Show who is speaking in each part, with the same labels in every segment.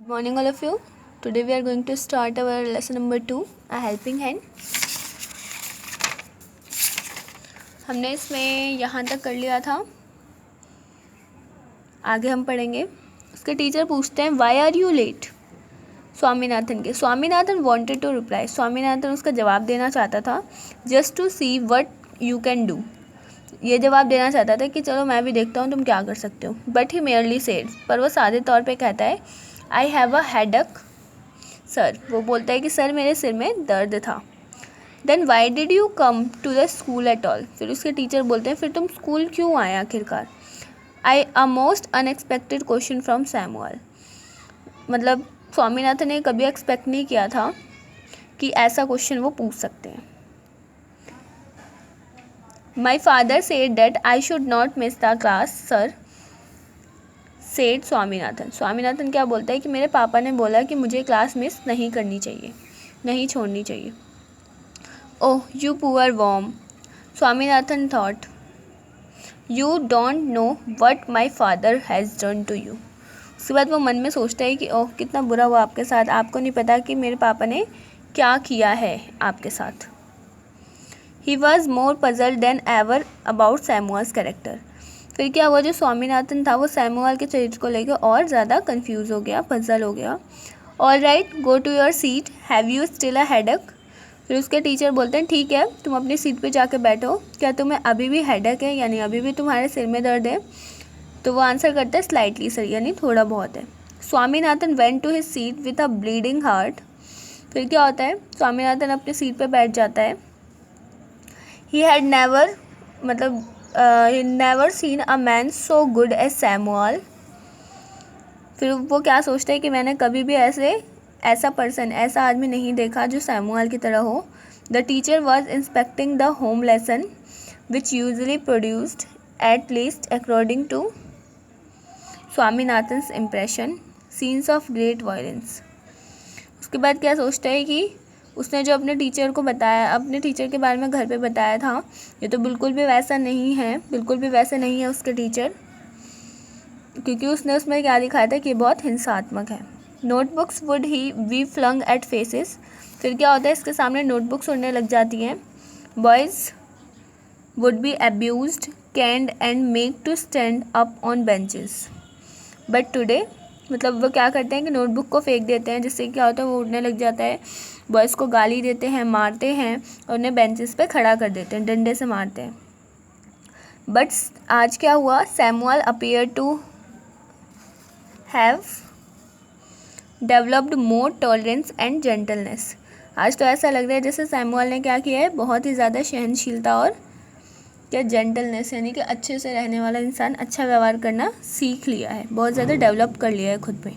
Speaker 1: Good morning, all of you. Today we are going to start our lesson number 2, a helping hand. हमने इसमें यहाँ तक कर लिया था, आगे हम पढ़ेंगे. उसके टीचर पूछते हैं why are you late. Swaminathan wanted to reply. Swaminathan उसका जवाब देना चाहता था. Just to see what you can do. ये जवाब देना चाहता था कि चलो मैं भी देखता हूँ तुम क्या कर सकते हो. बट ही मेयरली सेड, पर वो सादे तौर पे कहता है I have a headache sir. वो बोलता है कि सर मेरे सिर में दर्द था. Then why did you come to the school at all. फिर उसके टीचर बोलते हैं फिर तुम स्कूल क्यों आए आखिरकार. I a most unexpected question from Samuel. मतलब स्वामीनाथन ने कभी एक्सपेक्ट नहीं किया था कि ऐसा क्वेश्चन वो पूछ सकते हैं. My father said that I should not miss the class sir said Swaminathan. Swaminathan क्या बोलता है कि मेरे पापा ने बोला कि मुझे क्लास मिस नहीं करनी चाहिए, नहीं छोड़नी चाहिए. Oh you poor worm. Swaminathan thought you don't know what my father has done to you. उसके बाद वो मन में सोचता है कि ओह कितना बुरा हुआ आपके साथ, आपको नहीं पता कि मेरे पापा ने क्या किया है आपके साथ. He was more puzzled then ever about Samuel's character. फिर क्या हुआ, जो स्वामीनाथन था वो सैमुअल के चरित्र को लेकर और ज़्यादा कंफ्यूज हो गया, पजल हो गया. All right go to your seat, have you still a headache. फिर उसके टीचर बोलते हैं ठीक है तुम अपनी सीट पे जाके बैठो, क्या तुम्हें अभी भी हेडेक है, यानी अभी भी तुम्हारे सिर में दर्द है. तो वो आंसर करता है स्लाइटली सर, यानी थोड़ा बहुत है. Swaminathan went to his seat with a bleeding heart. फिर क्या होता है, स्वामीनाथन अपनी सीट पे बैठ जाता है. He had never never seen a man so good as Samuel. फिर वो क्या सोचता है कि मैंने कभी भी ऐसा आदमी नहीं देखा जो सैमुअल की तरह हो. The teacher was inspecting the home lesson which usually produced at least according to Swaminathan's impression scenes of great violence. उसके बाद क्या सोचता है कि उसने जो अपने टीचर को बताया, अपने टीचर के बारे में घर पे बताया था, ये तो बिल्कुल भी वैसा नहीं है उसके टीचर, क्योंकि उसने उसमें क्या दिखाया था कि बहुत हिंसात्मक है. Notebooks would he we flung at faces. फिर क्या होता है, इसके सामने नोटबुक्स उड़ने लग जाती हैं. Boys would be abused, caned and make to stand up on benches. But today मतलब वो क्या करते हैं कि नोटबुक को फेंक देते हैं, जिससे क्या होता है वो उड़ने लग जाता है. बॉयज़ को गाली देते हैं, मारते हैं और उन्हें बेंचेस पे खड़ा कर देते हैं, डंडे से मारते हैं. बट आज क्या हुआ, Samuel appear to have developed more tolerance and gentleness. आज तो ऐसा लग रहा है जैसे सैमुअल ने क्या किया है, बहुत ही ज़्यादा सहनशीलता और क्या जेंटलनेस, यानी कि अच्छे से रहने वाला इंसान अच्छा व्यवहार करना सीख लिया है, बहुत ज़्यादा डेवलप कर लिया है, खुद में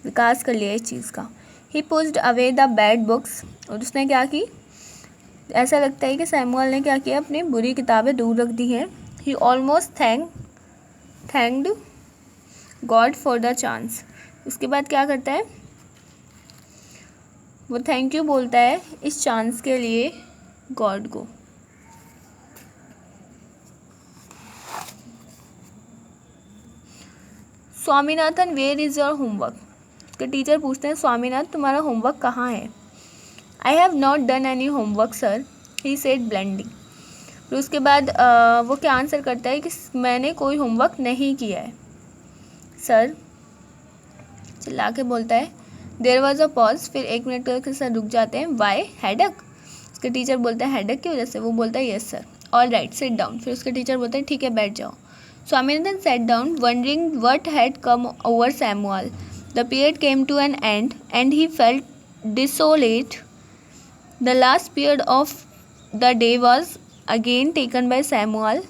Speaker 1: विकास कर लिया है इस चीज़ का. He pushed away the bad books. और उसने क्या की, ऐसा लगता है कि सैमुअल ने क्या किया, अपनी बुरी किताबें दूर रख दी हैं. He almost thanked God for the chance. उसके बाद क्या करता है, वो थैंक यू बोलता है इस चांस के लिए गॉड को. Swaminathan where is your homework. उसके टीचर पूछते हैं स्वामीनाथ तुम्हारा होमवर्क कहाँ है. I have not done any homework sir, he said blending. फिर उसके बाद वो क्या आंसर करता है कि मैंने कोई होमवर्क नहीं किया है सर, चिल्ला के बोलता है. There was a pause. फिर 1 मिनट के सर रुक जाते हैं. Y headache. उसके टीचर बोलते हैं हेडेक की वजह से. वो बोलता है yes sir. All right sit down. फिर उसके टीचर बोलते हैं ठीक है बैठ जाओ. Swaminathan sat down, wondering what had come over Samuel. The period came to an end, and he felt desolate. The last period of the day was again taken by Samuel.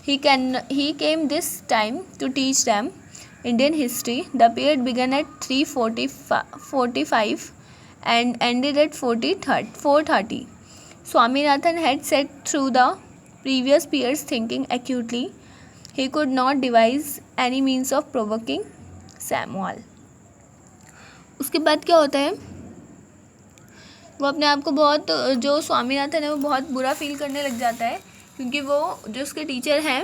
Speaker 1: He came this time to teach them Indian history. The period began at 3:45 and ended at 4:30. Swaminathan had sat through the previous periods thinking acutely. He could not devise any means of provoking Samuel. उसके बाद क्या होता है, वो अपने आप को बहुत, जो स्वामीनाथन है वो बहुत बुरा फील करने लग जाता है, क्योंकि वो जो उसके टीचर हैं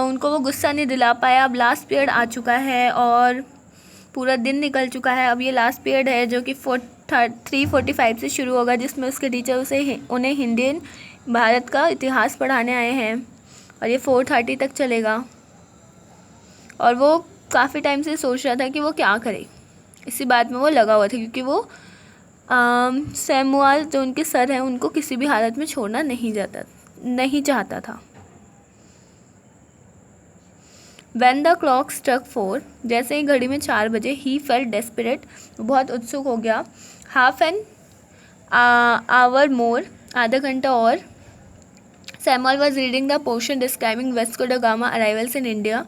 Speaker 1: उनको वो गुस्सा नहीं दिला पाया. अब लास्ट पीरियड आ चुका है और पूरा दिन निकल चुका है। अब ये लास्ट पीरियड है जो कि 3:45 से शुरू होगा, जिसमें उसके टीचर उन्हें हिंदी भारत का इतिहास पढ़ाने आए हैं, और ये 4:30 तक चलेगा। और वो काफ़ी टाइम से सोच रहा था कि वो क्या करे, इसी बात में वो लगा हुआ था, क्योंकि वो सैमुअल जो उनके सर हैं उनको किसी भी हालत में छोड़ना नहीं चाहता था। When the clock struck 4, जैसे ही घड़ी में 4 बजे, he felt desperate, बहुत उत्सुक हो गया। Half an hour more, आधा घंटा और। Samuel was reading the portion describing Vasco da Gama arrivals in India.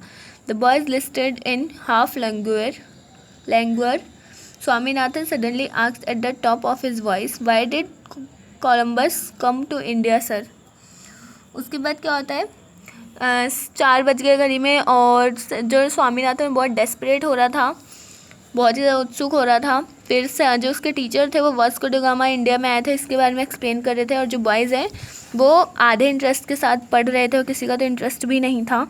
Speaker 1: The boys listed in half languor. Swaminathan suddenly asked at the top of his voice, "Why did Columbus come to India, sir?" उसके बाद क्या होता है, 4 बज गए घड़ी में, और जो स्वामीनाथन बहुत डेस्परेट हो रहा था, बहुत ही ज़्यादा उत्सुक हो रहा था। फिर से जो उसके टीचर थे वो वास्को ड गामा इंडिया में आए थे, इसके बारे में एक्सप्लेन कर रहे थे, और जो बॉयज़ हैं वो आधे इंटरेस्ट के साथ पढ़ रहे थे और किसी का तो इंटरेस्ट भी नहीं था।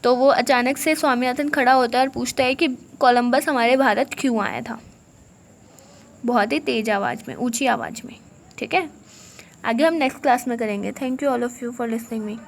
Speaker 1: तो वो अचानक से स्वामीनाथन खड़ा होता है और पूछता है कि कोलंबस हमारे भारत क्यों आया था, बहुत ही तेज़ आवाज़ में, ऊँची आवाज़ में। ठीक है, आगे हम नेक्स्ट क्लास में करेंगे। Thank you all of you for listening me.